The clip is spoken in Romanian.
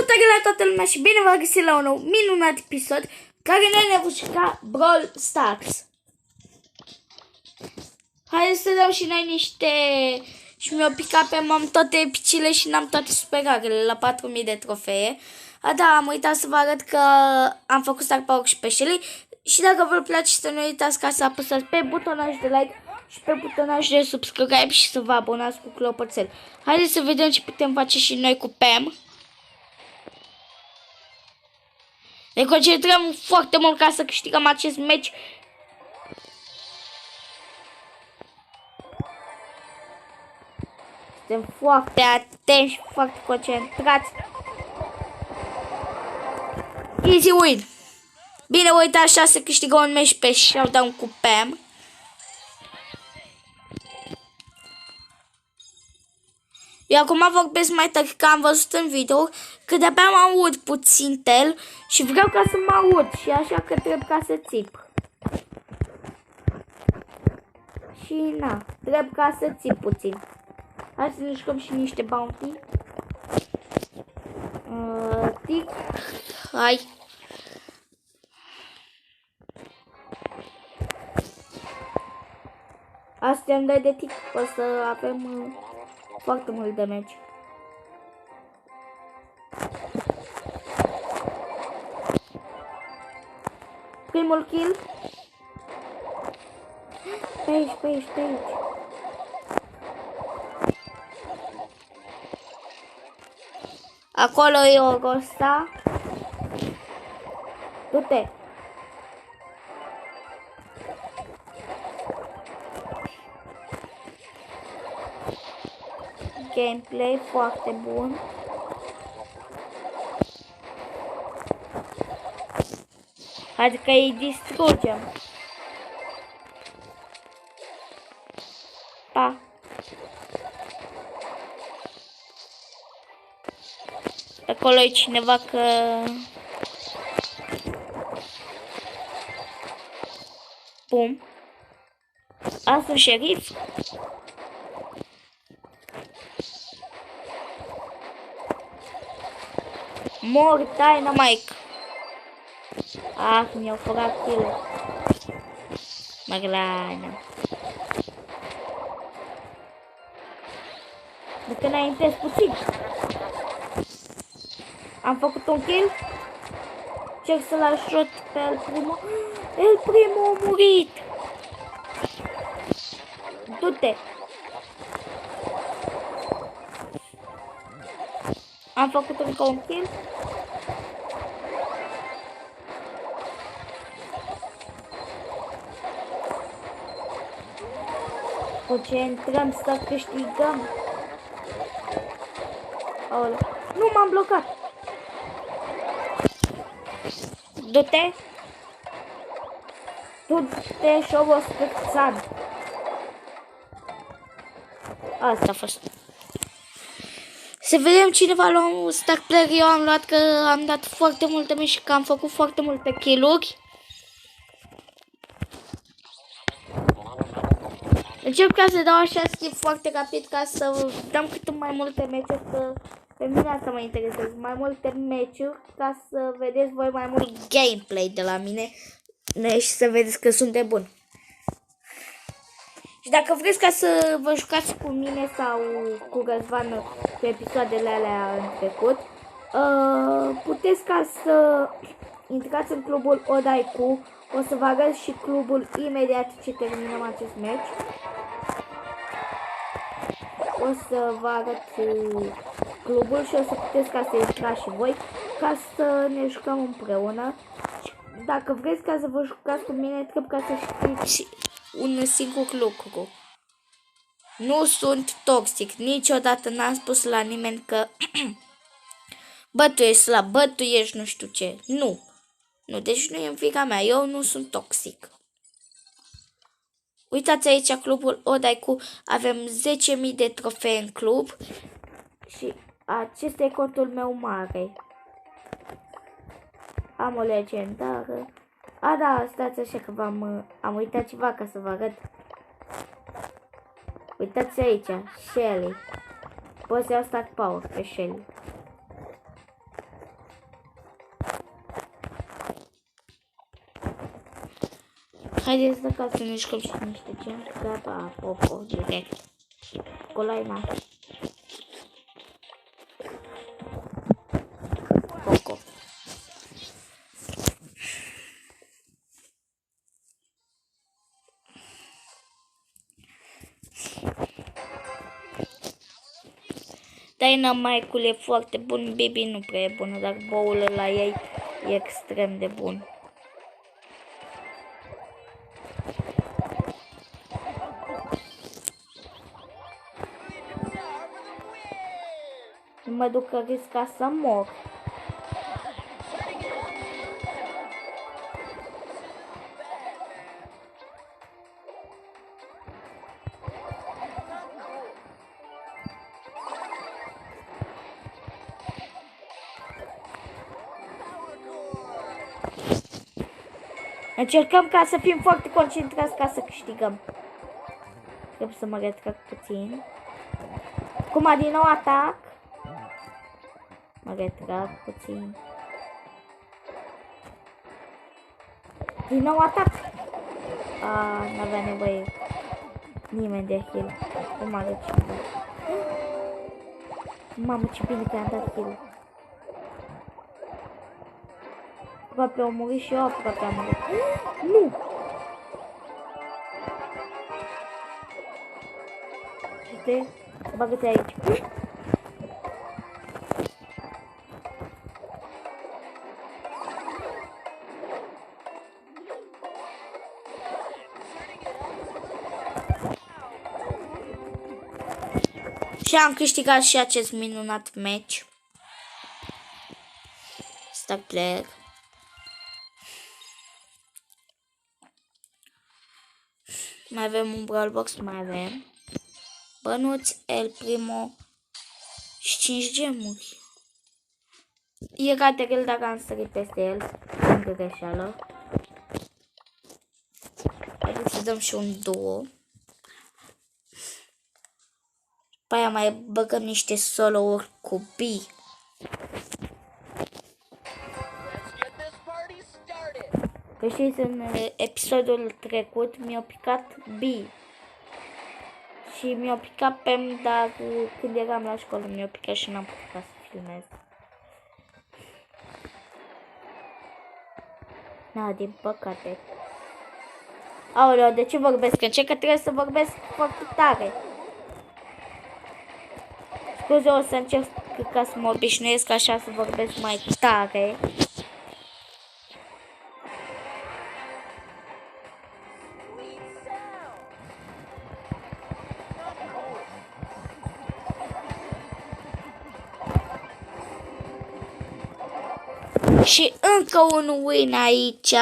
Salutare la toată lumea și bine v-am găsit la un nou minunat episod care ne va juca Brawl Stars. Haideți să dăm și noi niște... Și mi-au picat pe mam toate epicile și n-am toate superarele la 4000 de trofee. Da, am uitat să vă arăt că am făcut Star Power și pe Shelly. Și dacă vă place să nu uitați ca să apăsați pe butonaj de like și pe butonaj de subscribe și să vă abonați cu clopoțel. Haideți să vedem ce putem face și noi cu Pam. Ne concentrăm foarte mult ca să câștigăm acest meci. Suntem foarte atenți și foarte concentrați. Easy win. Bine, uite, așa se câștigă un meci pe showdown cu Pam. Eu acum vorbesc mai tare că am văzut în video că de-abia mă aud puțin tel și vreau ca să mă aud și așa că trebuie ca să țip. Și na, trebuie ca să țip puțin. Hai să ne jucăm și niște bounty. Tic. Hai. Astea îmi dai de tic, o să avem foarte mult damage. Primul kill. Pe aici, pe aici, pe aici. Acolo e o gosta. Du-te. Gameplay foarte bun. Adică îi distrugem. Pa. Acolo e cineva că... Bum. Asta un șerif? Mor Dynamite. Ah, mi-au furat kill. Maglană. Dacă înaintez puțin. Am făcut un kill. Cer să-l ajut pe El Primo. El Primo a murit. Du-te. Am făcut încă un kill. Concentrăm să câștigăm. Aoleu. Nu m-am blocat. Du-te. Du-te și o scățan. Asta a fost. Să vedem cine va lua un star player. Eu am luat că am dat foarte multe meci și că am făcut foarte multe kill-uri. Încep ca să dau așa skip foarte rapid ca să dăm cât mai multe meciuri, că pe mine asta mă interesează. Mai multe meciuri ca să vedeți voi mai mult gameplay de la mine și să vedeți că sunt de bun. Și dacă vreți ca să vă jucați cu mine sau cu Răzvan pe episoadele alea în trecut, puteți ca să intrați în clubul Odaicu. O să vă arăt și clubul imediat ce terminăm acest meci. O să vă arăt clubul și o să puteți ca să intrați și voi ca să ne jucăm împreună. Și dacă vreți ca să vă jucați cu mine, trebuie ca să știți un singur lucru. Nu sunt toxic. Niciodată n-am spus la nimeni că bă, tu ești slab, bă, tu ești nu știu ce. Nu. Nu, deci nu e în fica mea. Eu nu sunt toxic. Uitați aici clubul Odaicu. Avem 10.000 de trofee în club. Și acesta e contul meu mare. Am o legendară. A, da, stați așa că am uitat ceva ca să vă arăt. Uitați aici, Shelly. Pot să iau Star Power pe Shelly. Haideți de ca să ne jucăm și niște gen. Gata, popo, direct. Colaina. Poco. Dynamite-ul e foarte bun, Bibi nu prea e bună, dar boul la ei e extrem de bun. Nu mă duc că risca să mor. Încercăm ca să fim foarte concentrați ca să câștigăm. Trebuie să mă retrag puțin. Acum din nou atac. Mă retrag puțin. Din nou atac. N-avea nevoie nimeni de heal. Cum arăt și bine. Mamă, ce bine că am dat heal. Aproape am murit și eu, aproape am murit. Nu! Uite, bagă-te aici. Și am câștigat și acest minunat match. Star player. Mai avem un brawl box, mai avem bănuți, El Primo și 5 gemuri. Era de el dacă am sărit peste el, în greșeală. Haideți să dăm și un duo. După aia mai băgăm niște solo-uri cu B. Că știți, în episodul trecut mi-a picat B. Și mi-a picat Pem, dar când eram la școală mi-a picat și n-am putut să filmez. Da, din păcate. Aoleo, de ce vorbesc? Încerc că trebuie să vorbesc foarte tare. Scuze, o să încerc ca să mă obișnuiesc așa să vorbesc mai tare. Și încă un win aici.